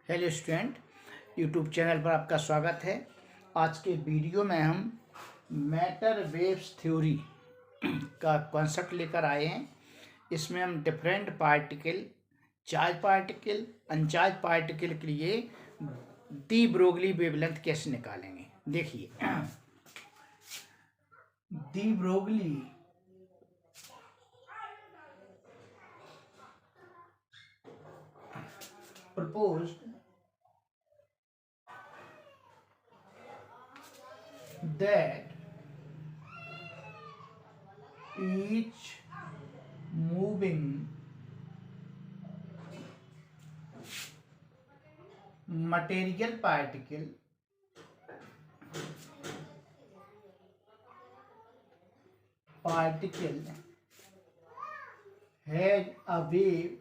Hello student, YouTube channel पर आपका स्वागत है। आज के वीडियो में हम मैटर वेव्स थ्योरी का कॉन्सेप्ट लेकर आए हैं। इसमें हम different particle, charge particle, अनचार्ज particle के लिए डी ब्रोगली वेवलेंथ कैसे निकालेंगे। देखिए, de Broglie proposed that each moving material particle has a wave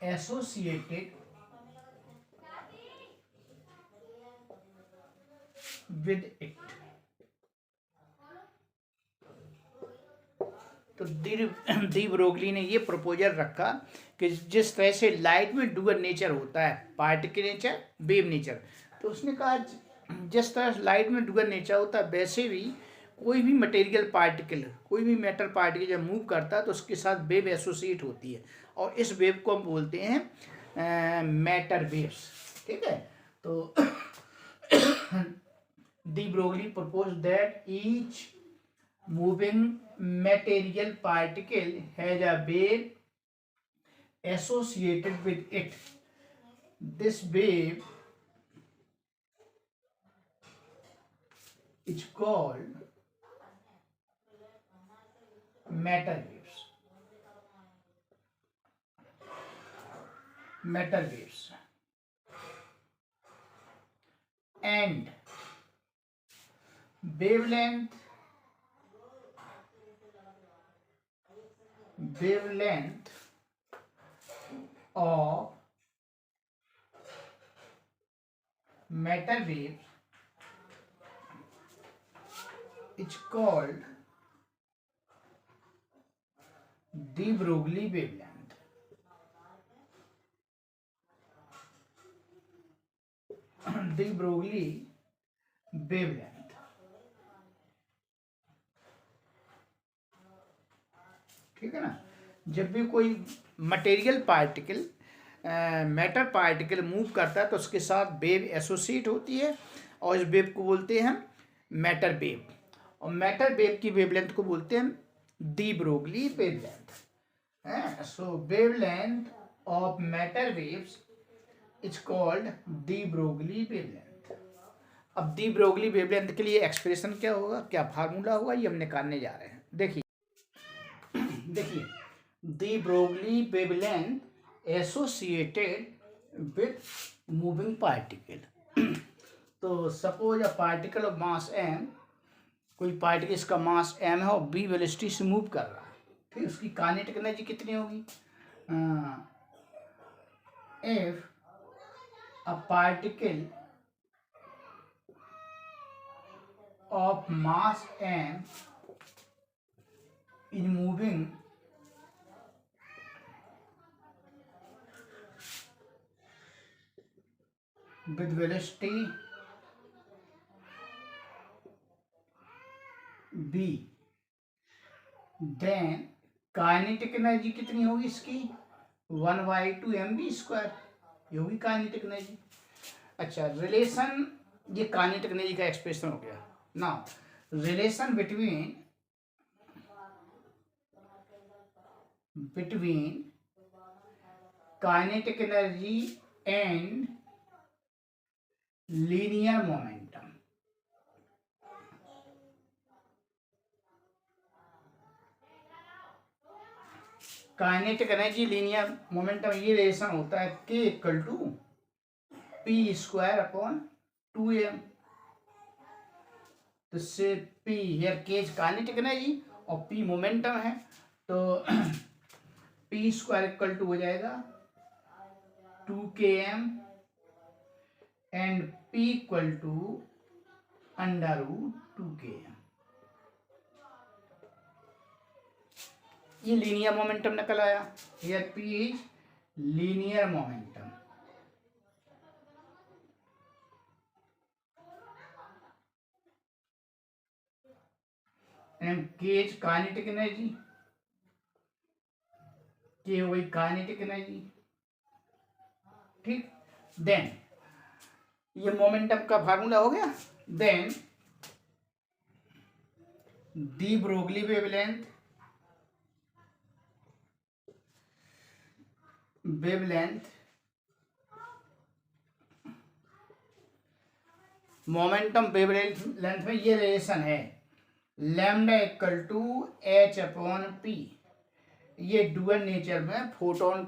associated with it। तो डी ब्रोगली ने ये प्रपोजल रखा कि जिस तरह से लाइट में डुअल नेचर होता है, पार्टिकल नेचर, वेव नेचर, तो उसने कहा जिस तरह लाइट में डुअल नेचर होता है वैसे भी कोई भी मटेरियल पार्टिकल, कोई भी मैटर पार्टिकल जब मूव करता है तो उसके साथ वेव एसोसिएट होती है और इस वेव को हम बोलते हैं मैटर वेव्स। ठीक है, तो de Broglie propose that each moving material particle has a wave associated with it। This wave is called matter waves। Matter waves and wavelength of matter waves is called de Broglie wavelength। de Broglie wavelength। ठीक है ना, जब भी कोई material particle, matter particle move करता है तो उसके साथ वेव एसोसिएट होती है और इस वेव को बोलते हैं मैटर वेव, और मैटर वेव की वेवलेंथ को बोलते हैं D Broglie wavelength. So wavelength of matter waves is called D Broglie wavelength. अब डी ब्रोगली वेवलेंथ के लिए एक्सप्रेशन क्या होगा, क्या फार्मूला होगा, ये हम निकालने जा रहे हैं। देखिए de Broglie wavelength associated with moving particle. तो suppose a particle of mass M, कोई पार्टिकल इसका मास एम है और बी वेलोसिटी से मूव कर रहा है, ठीक है, उसकी काइनेटिक एनर्जी कितनी होगी? If a particle of mass M is moving with velocity b, then kinetic energy कितनी होगी इसकी? 1/2 mv², ये होगी काइनेटिक एनर्जी। अच्छा, रिलेशन, ये काइनेटिक एनर्जी का एक्सप्रेशन हो गया। Now relation between kinetic energy and linear momentum. Kinetic energy, linear momentum, ये रिलेशन होता है k इक्वल टू p²/2m। तो से p here k kinetic energy और p मोमेंटम है, तो p² इक्वल टू हो जाएगा 2km and p equal to √2km। ये लीनियर मोमेंटम निकल आया। Here p is linear momentum, and K is kinetic energy, K वही काइनेटिक एनर्जी, ठीक। देन ये मोमेंटम का फार्मूला हो गया। Then de Broglie wavelength, momentum wavelength में ये रिलेशन है lambda equal to H upon P. ये डुअल नेचर में फोटोन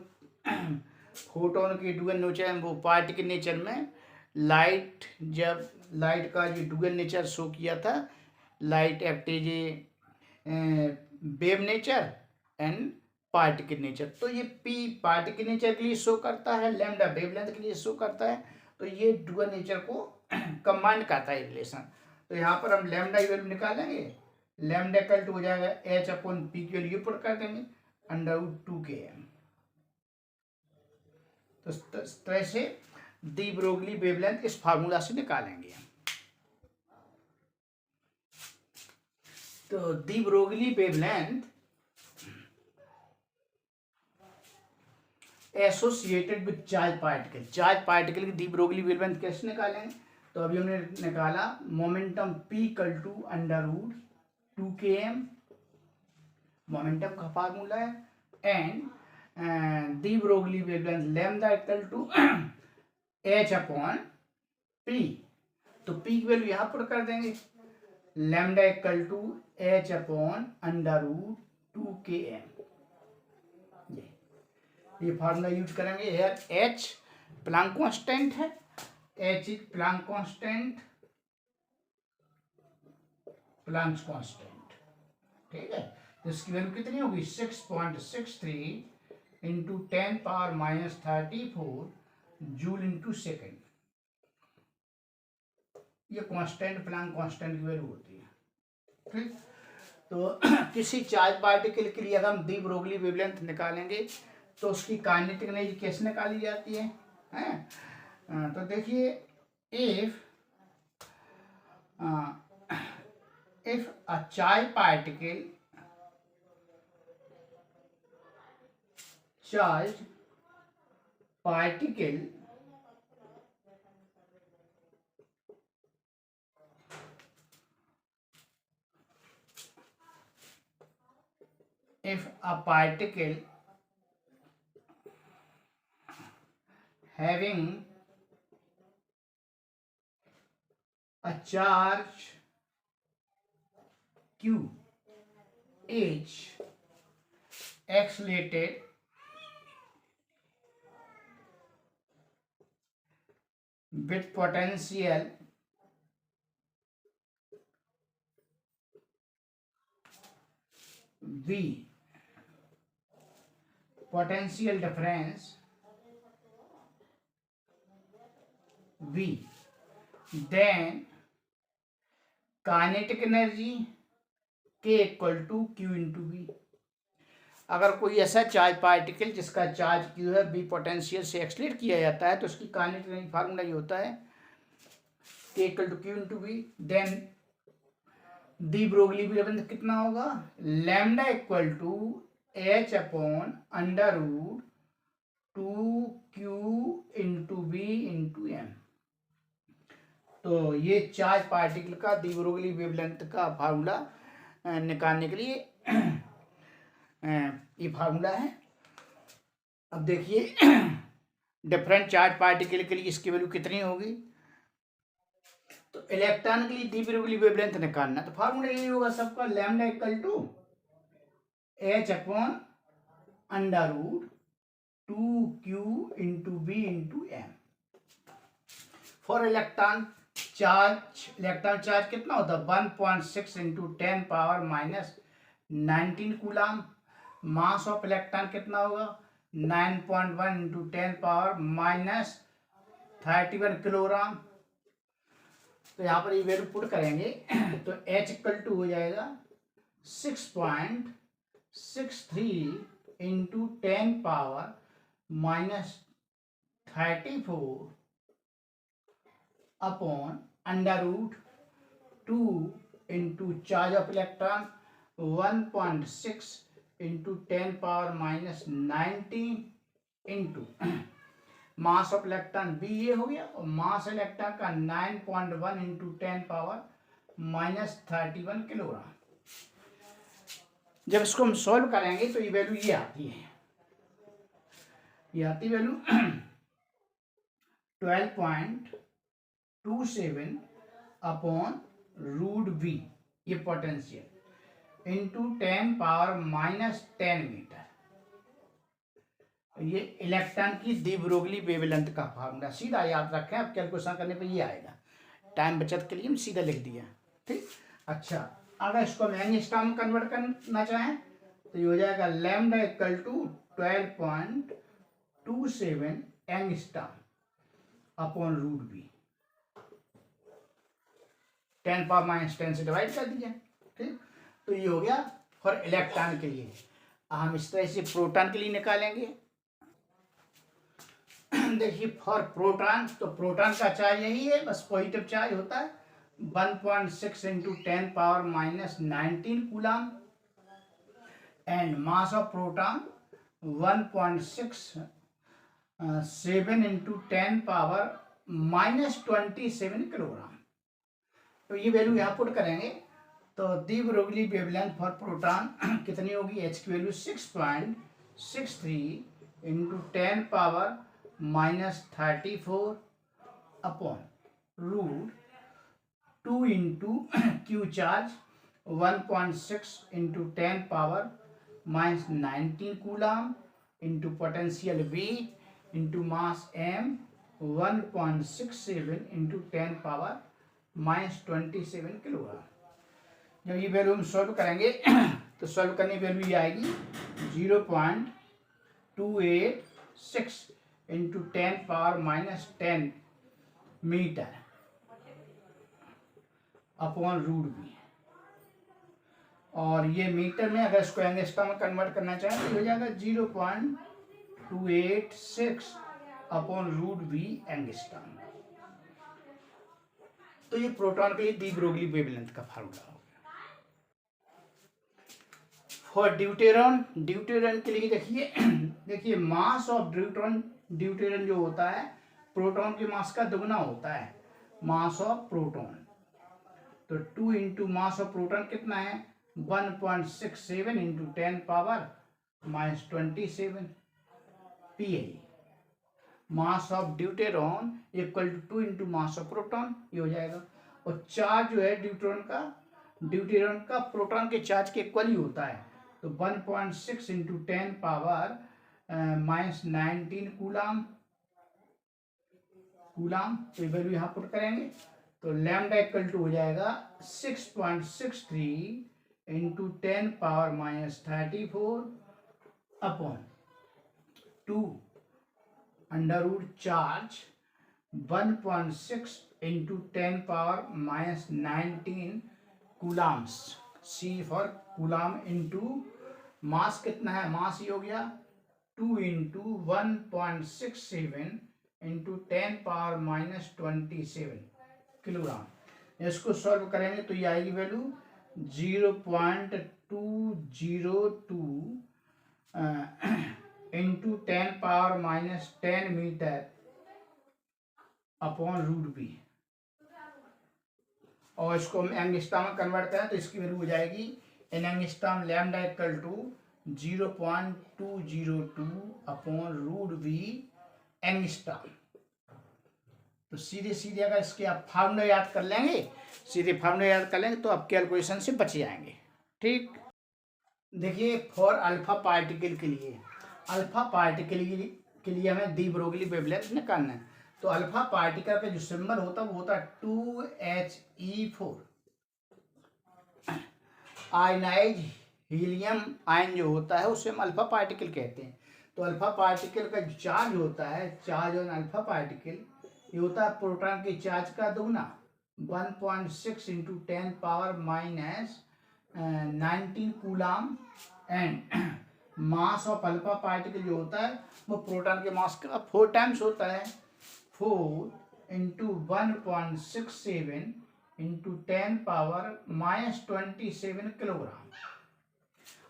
के डुअल नेचर में, वो पार्टिकल के नेचर में, लाइट, जब लाइट का जो डुअल नेचर शो किया था, light act as a wave nature and particle nature, तो ये पी पार्टिकल नेचर के लिए शो करता है, लैम्डा वेवलेंथ के लिए शो करता है। तो ये डुअल नेचर को कंबाइंड करता है रिलेशन। तो यहाँ पर हम लैम्डा की वैल्यू निकालेंगे, लैम्डा इक्वल टू हो जाएगा एच अपॉन पी की वैल्यू पुट कर देंगे √2km। तो इस तरह से डी ब्रोगली वेवलेंथ इस फार्मूला से निकालेंगे। तो de Broglie wavelength associated with charge particle की डी ब्रोगली वेवलेंथ कैसे निकालेंगे? तो अभी हमने निकाला momentum P equal to √2km, momentum का फार्मूला है, and de Broglie wavelength lambda equal to h upon p। तो p की वैल्यू यहाँ पर कर देंगे, lambda equal to h upon √2km। ये फार्मूला यूज करेंगे। हेयर h प्लांक कांस्टेंट है, h इज प्लांक कांस्टेंट, ठीक है। तो इसकी वैल्यू कितनी होगी? 6.63 इंटू 10⁻34 जूल इंटू सेकेंड। ये कांस्टेंट, प्लांक कांस्टेंट की वैल्यू होती है, ठीक। तो किसी चार्ज पार्टिकल के लिए अगर हम डी ब्रोगली वेवलेंथ निकालेंगे तो उसकी काइनेटिक एनर्जी कैसे निकाली जाती है, हैं? तो देखिए, if a charged particle if a particle having a charge Q is accelerated with potential V, potential difference V, then kinetic energy K equal to Q into V। अगर कोई ऐसा चार्ज पार्टिकल जिसका चार्ज Q है, V potential से accelerate किया जाता है, तो उसकी काइनेटिक एनर्जी फार्मूला ये होता है K equal to Q into V। Then de Broglie wavelength कितना होगा? Lambda equal to h upon √2q into V into m। तो ये चार्ज पार्टिकल का डी ब्रोगली वेवलेंथ का फार्मूला निकालने के लिए ये फार्मूला है। अब देखिए डिफरेंट चार्ज पार्टिकल के लिए इसकी वैल्यू कितनी होगी। तो इलेक्ट्रॉन के लिए डी ब्रोगली वेवलेंथ निकालना, तो फार्मूला यही होगा सबका, lambda equal to h upon √2q into V into m। For electron charge कितना होता है? 1.6 into 10⁻⁻19 coulomb. Mass of electron कितना होगा? 9.1 इंटू 10⁻31 किलोग्राम। तो यहाँ पर ये वैल्यू पुट करेंगे तो h इक्वल टू हो जाएगा 6.63 into 10⁻ -34 upon √2 into charge of electron 1.6 into 10⁻⁻19 into mass of electron बी ये हो गया, और मास इलेक्ट्रॉन का 9.1 इंटू 10⁻31 किलोग्राम। जब इसको हम सॉल्व करेंगे तो ये वैल्यू ये आती है, ये आती वैल्यू 12.27 अपॉन √v, ये पोटेंशियल इंटू 10⁻⁻10 मीटर। ये इलेक्ट्रॉन की दी ब्रोगली वेवलेंथ का फार्मूला, सीधा याद रखें, अब कैलकुलेशन करने पे ये आएगा। टाइम बचत के लिए हम सीधा लिख दिया, ठीक। अच्छा, अगर इसको हम एंगस्ट्रॉम में कन्वर्ट करना चाहें तो ये हो जाएगा lambda equal to 12.27 angstrom upon √v, 10⁻⁻10 से डिवाइड कर दिया, ठीक। तो ये हो गया फॉर इलेक्ट्रॉन के लिए। हम इस तरह से प्रोटॉन के लिए निकालेंगे। देखिए फॉर प्रोटॉन, तो प्रोटॉन का चार्ज यही है, बस पॉजिटिव चार्ज होता है, 1.6 into 10⁻⁻19 coulomb, and mass of proton 1.67 into 10⁻⁻27 kilogram. तो ये वैल्यू यहाँ पुट करेंगे तो दी ब्रोगली वेवलेंथ फॉर प्रोटॉन कितनी होगी, एच की value 6.63 into 10⁻⁻34 upon √2 into Q charge 1.6 into 10⁻⁻19 coulomb into potential V into मास M 1.67 इंटू 10⁻⁻27 किलोग्राम। जब ये वैल्यू हम सॉल्व करेंगे तो सॉल्व करने की वैल्यू ये आएगी 0.286 इंटू 10⁻⁻10 मीटर अपॉन √v, और ये मीटर में अगर इसको एंगस्ट्रॉम में कन्वर्ट करना चाहें तो हो जाएगा 0.286 अपॉन √v एंगस्ट्रॉम। तो ये प्रोटॉन के लिए दी ब्रोगली वेवलेंथ का फार्मूला हो गया। फॉर ड्यूटेरॉन, ड्यूटेरॉन के लिए देखिए मास ऑफ ड्यूटेरॉन जो होता है प्रोटॉन के मास का दुगना होता है, मास ऑफ प्रोटॉन। तो 2 इंटू मास ऑफ प्रोटॉन कितना है, 1.67 into 10⁻⁻27 Pa। Mass of deuteron equal to 2 into mass of proton, ये हो जाएगा। और चार्ज जो है ड्यूटेरॉन का प्रोटॉन के चार्ज के इक्वल ही होता है, तो 1.6 इंटू 10⁻⁻19 कूलम। तो वैल्यू यहाँ पुट करेंगे तो लैम्डा इक्वल टू हो जाएगा 6.63 into 10⁻⁻34 upon 2 under charge 1.6 into 10⁻⁻19 coulombs, C for coulomb, into mass कितना है, मास ये हो गया 2 इंटू 1.67 इंटू 10⁻⁻27 किलोग्राम। इसको सॉल्व करेंगे तो ये आएगी value 0.202 into 10⁻⁻10 metre upon √v। और इसको हम एंगस्ट्रॉम में कन्वर्ट करें तो इसकी वैल्यू हो जाएगी in angstrom lambda equal to 0.202 upon √v angstrom. तो सीधे सीधे अगर इसके आप फार्मूला याद कर लेंगे, तो आप कैलकुलेशन से बच जाएंगे, ठीक। देखिए फॉर अल्फा पार्टिकल के लिए, हमें दी ब्रोगली वेवलेंथ निकालना है। तो अल्फा पार्टिकल का जो सिंबल होता है वो होता है 2He4। आयनाइज हीलियम आयन जो होता है उसे हम अल्फा पार्टिकल कहते हैं। तो अल्फा पार्टिकल का जो चार्ज होता है, चार्ज ऑन अल्फा पार्टिकल, ये होता है प्रोटॉन के चार्ज का दुगना, 1.6 into 10⁻⁻19 coulomb, and mass of alpha particle जो होता है वो प्रोटॉन के मास का 4 टाइम्स होता है। 4 इंटू 1.67 इंटू 10⁻⁻27 किलोग्राम।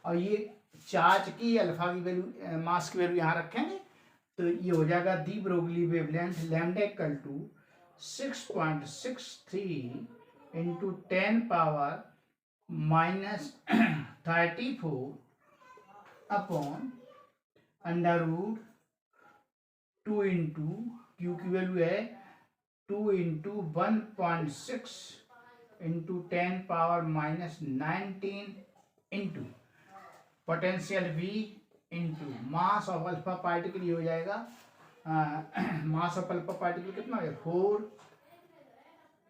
और ये चार्ज की अल्फा की वैल्यू, मास की वैल्यू यहाँ रखेंगे तो ये हो जाएगा de Broglie wavelength lambda equal to 6.63 into 10⁻⁻34 upon √2 into Q की वैल्यू है 2 into 1.6 into 10⁻⁻19 into potential V into mass of alpha particle. ये हो जाएगा मास ऑफ अल्फा पार्टिकल कितना है 4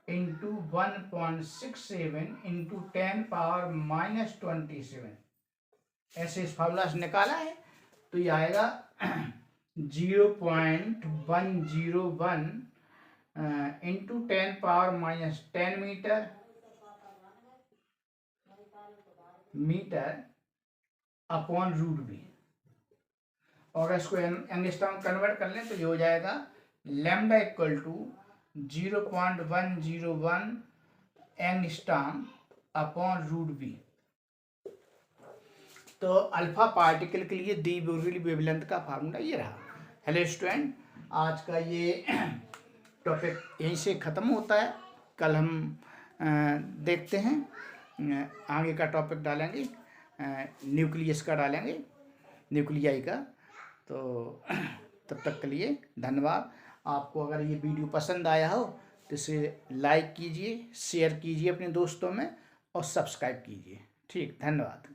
इंटू 1.67 इंटू 10⁻⁻27। ऐसे इस फार्मूला से निकाला है तो ये आएगा 0.101 इंटू 10⁻⁻10 मीटर अपॉन √v। और इसको एंगस्ट्रॉम कन्वर्ट कर लें तो ये हो जाएगा lambda equal to 0.101 angstrom upon √v। तो अल्फा पार्टिकल के लिए दी ब्रोगली वेवलेंथ का फार्मूला ये रहा। हेलो स्टूडेंट, आज का ये टॉपिक यहीं से ख़त्म होता है। कल हम देखते हैं आगे का टॉपिक डालेंगे, न्यूक्लियस का डालेंगे, न्यूक्लियाई का। तो तब तक के लिए धन्यवाद। आपको अगर ये वीडियो पसंद आया हो तो इसे लाइक कीजिए, शेयर कीजिए अपने दोस्तों में और सब्सक्राइब कीजिए। ठीक, धन्यवाद।